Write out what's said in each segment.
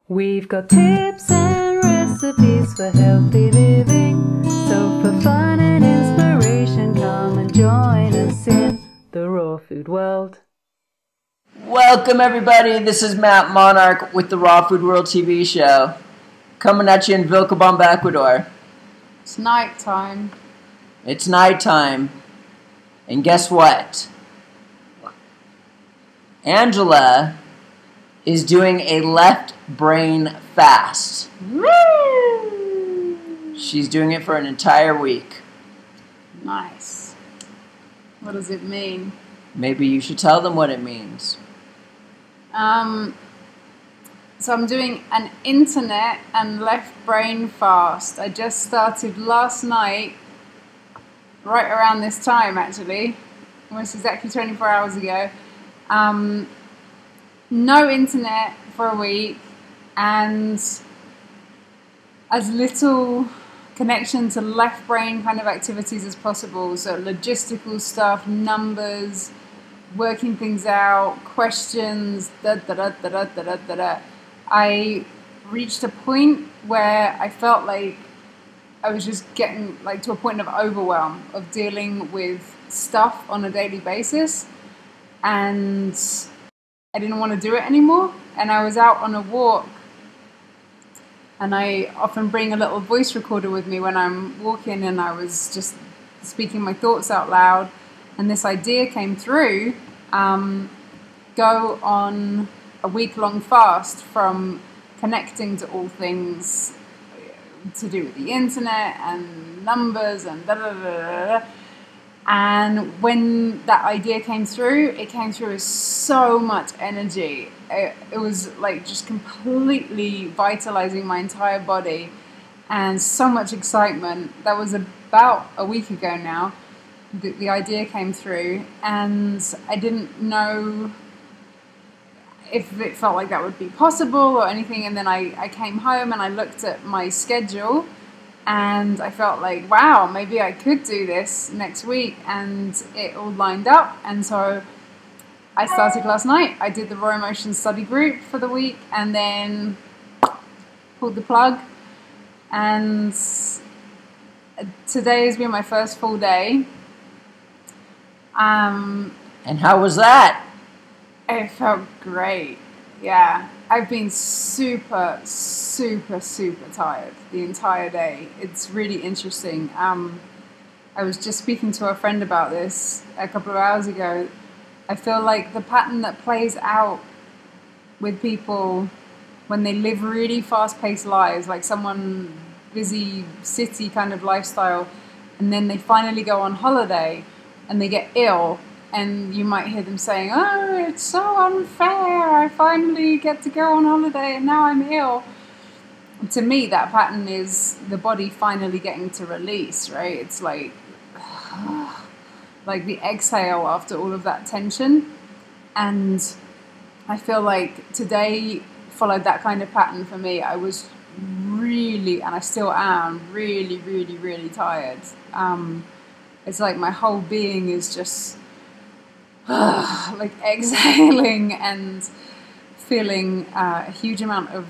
We've got tips and recipes for healthy living. So for fun and inspiration, come and join us in the raw food world. Welcome everybody, this is Matt Monarch with the Raw Food World TV show. Coming at you in Vilcabamba, Ecuador. It's nighttime. It's nighttime. And guess what? Angela is doing a left brain fast. Woo! She's doing it for an entire week. Nice. What does it mean? Maybe you should tell them what it means. So I'm doing an internet and left brain fast. I just started last night, right around this time actually, almost exactly 24 hours ago. No internet for a week and as little connection to left brain kind of activities as possible. So logistical stuff, numbers, working things out, questions, I reached a point where I felt like I was just getting like to a point of overwhelm of dealing with stuff on a daily basis, and I didn't want to do it anymore. And I was out on a walk, and I often bring a little voice recorder with me when I'm walking, and I was just speaking my thoughts out loud, and this idea came through, go on a week-long fast from connecting to all things to do with the internet and numbers and And when that idea came through, it came through with so much energy. It was like just completely vitalizing my entire body and so much excitement. That was about a week ago now. The idea came through, and I didn't know if it felt like that would be possible or anything. And then I came home and I looked at my schedule, and I felt like, wow, maybe I could do this next week, and it all lined up. And so I started last night. I did the Raw Emotions study group for the week, and then pulled the plug. And today has been my first full day. And how was that? It felt great. Yeah. I've been super tired the entire day. It's really interesting. I was just speaking to a friend about this a couple of hours ago. I feel like the pattern that plays out with people when they live really fast-paced lives, like someone busy city kind of lifestyle, and then they finally go on holiday and they get ill, and you might hear them saying, oh, it's so unfair, I finally get to go on holiday and now I'm ill. To me, that pattern is the body finally getting to release, right? It's like the exhale after all of that tension. And I feel like today followed that kind of pattern for me. I was really, and I still am, really tired. It's like my whole being is just like exhaling and feeling a huge amount of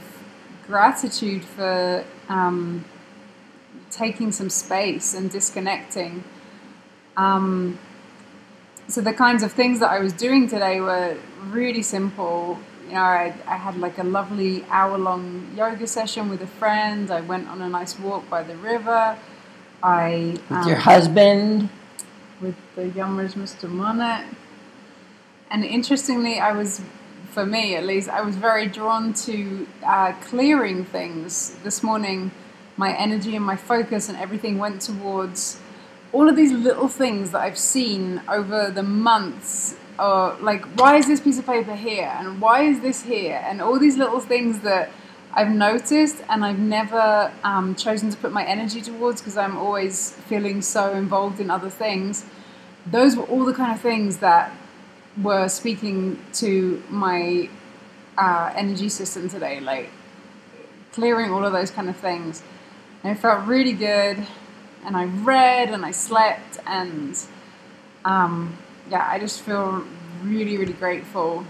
gratitude for taking some space and disconnecting. So the kinds of things that I was doing today were really simple. You know, I had like a lovely hour-long yoga session with a friend. I went on a nice walk by the river. With your husband? With the Yummers, Mr. Monarch. And interestingly, for me at least, I was very drawn to clearing things. This morning, my energy and my focus and everything went towards all of these little things that I've seen over the months. Like, why is this piece of paper here? And why is this here? And all these little things that I've noticed and I've never chosen to put my energy towards because I'm always feeling so involved in other things. Those were all the kind of things that were speaking to my energy system today, like clearing all of those kind of things. And it felt really good, and I read and I slept, and I just feel really grateful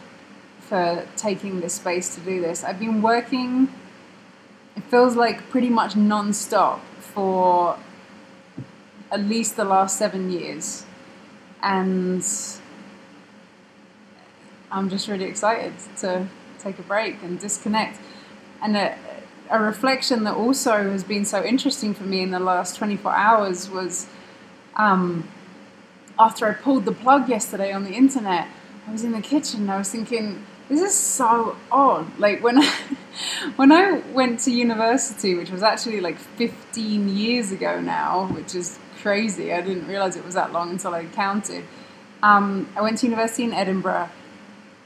for taking this space to do this. I've been working, it feels like pretty much non-stop for at least the last 7 years. And I'm just really excited to take a break and disconnect. And a reflection that also has been so interesting for me in the last 24 hours was after I pulled the plug yesterday on the internet, I was in the kitchen and I was thinking, this is so odd. Like when I went to university, which was actually like 15 years ago now, which is crazy. I didn't realize it was that long until I counted. I went to university in Edinburgh.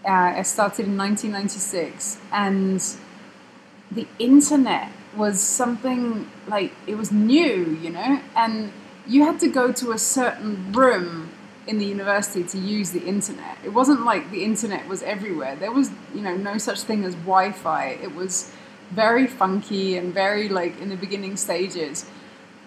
I started in 1996, and the internet was something like, it was new, you know, and you had to go to a certain room in the university to use the internet. It wasn't like the internet was everywhere. There was, you know, no such thing as Wi-Fi. It was very funky and very like in the beginning stages.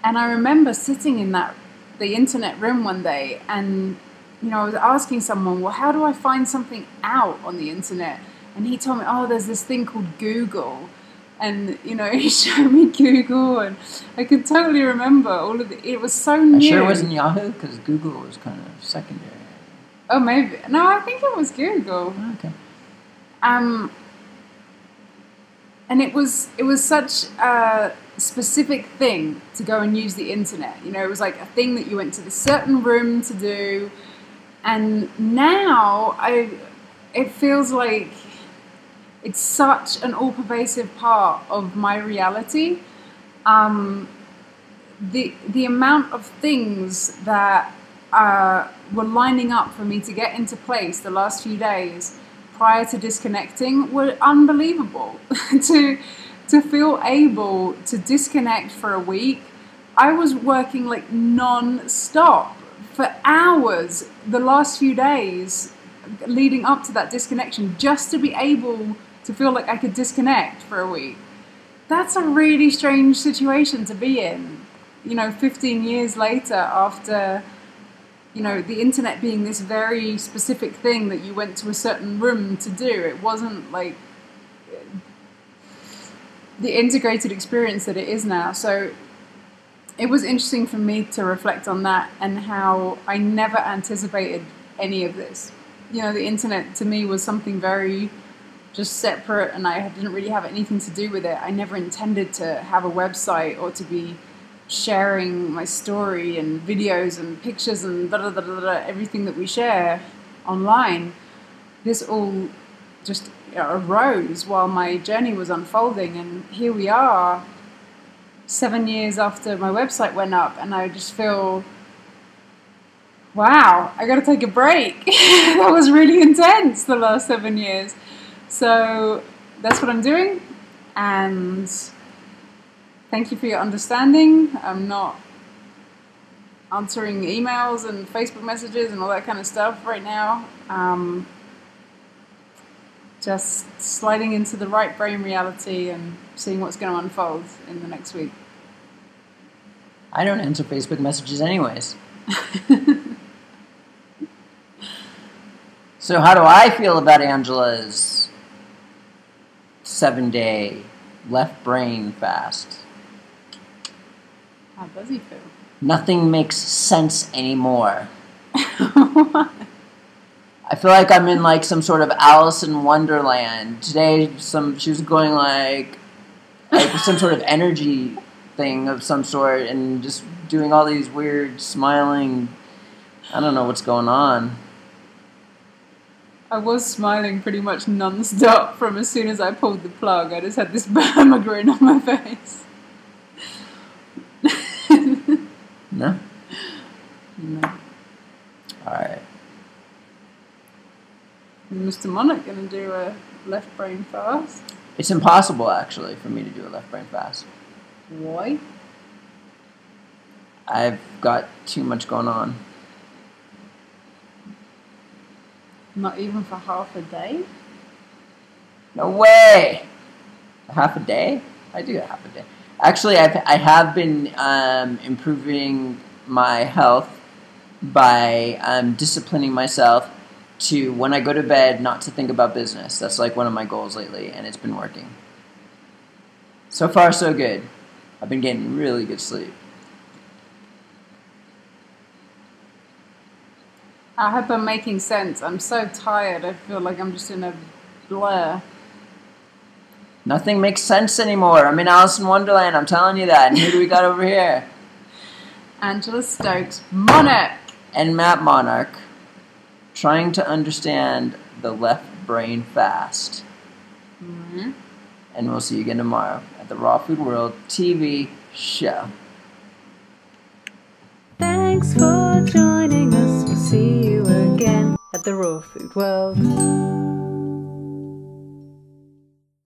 And I remember sitting in the internet room one day, and you know, I was asking someone, well, how do I find something out on the internet? And he told me, oh, there's this thing called Google. And, you know, he showed me Google, and I could totally remember all of it was so new. I'm sure it wasn't Yahoo, because Google was kind of secondary. Oh, maybe. No, I think it was Google. Okay. And it was such a specific thing to go and use the internet. You know, it was like a thing that you went to this certain room to do. And now it feels like it's such an all-pervasive part of my reality. The amount of things that were lining up for me to get into place the last few days prior to disconnecting were unbelievable. To feel able to disconnect for a week, I was working like non-stop for hours the last few days leading up to that disconnection, just to be able to feel like I could disconnect for a week. That's a really strange situation to be in, you know, 15 years later, after, you know, the internet being this very specific thing that you went to a certain room to do. It wasn't like the integrated experience that it is now. So it was interesting for me to reflect on that, and how I never anticipated any of this. You know, the internet to me was something very just separate, and I didn't really have anything to do with it. I never intended to have a website or to be sharing my story and videos and pictures and everything that we share online. This all just arose while my journey was unfolding, and here we are 7 years after my website went up, and I just feel, wow, I gotta take a break. That was really intense the last 7 years. So that's what I'm doing, and thank you for your understanding. I'm not answering emails and Facebook messages and all that kind of stuff right now. Just sliding into the right brain reality and seeing what's going to unfold in the next week. I don't answer Facebook messages anyways. So how do I feel about Angela's 7-day left brain fast? How does he feel? Nothing makes sense anymore. I feel like I'm in like some sort of Alice in Wonderland. Today, she was going like some sort of energy thing of some sort, and just doing all these weird smiling. I don't know what's going on. I was smiling pretty much non-stop from as soon as I pulled the plug. I just had this Burma grin on my face. No? No. Alright. Is Mr. Monarch going to do a left brain fast? It's impossible, actually, for me to do a left brain fast. Why? I've got too much going on. Not even for half a day? No way! Half a day? I do half a day. Actually, I have been improving my health by disciplining myself to, when I go to bed, not to think about business. That's like one of my goals lately, and it's been working. So far, so good. I've been getting really good sleep. I hope I'm making sense. I'm so tired. I feel like I'm just in a blur. Nothing makes sense anymore. I'm in Alice in Wonderland, I'm telling you that. And who do we got over here? Angela Stokes, Monarch. And Matt Monarch, trying to understand the left brain fast. Mm-hmm. And we'll see you again tomorrow at the Raw Food World TV show. Thanks for joining us. We'll see you again at the Raw Food World.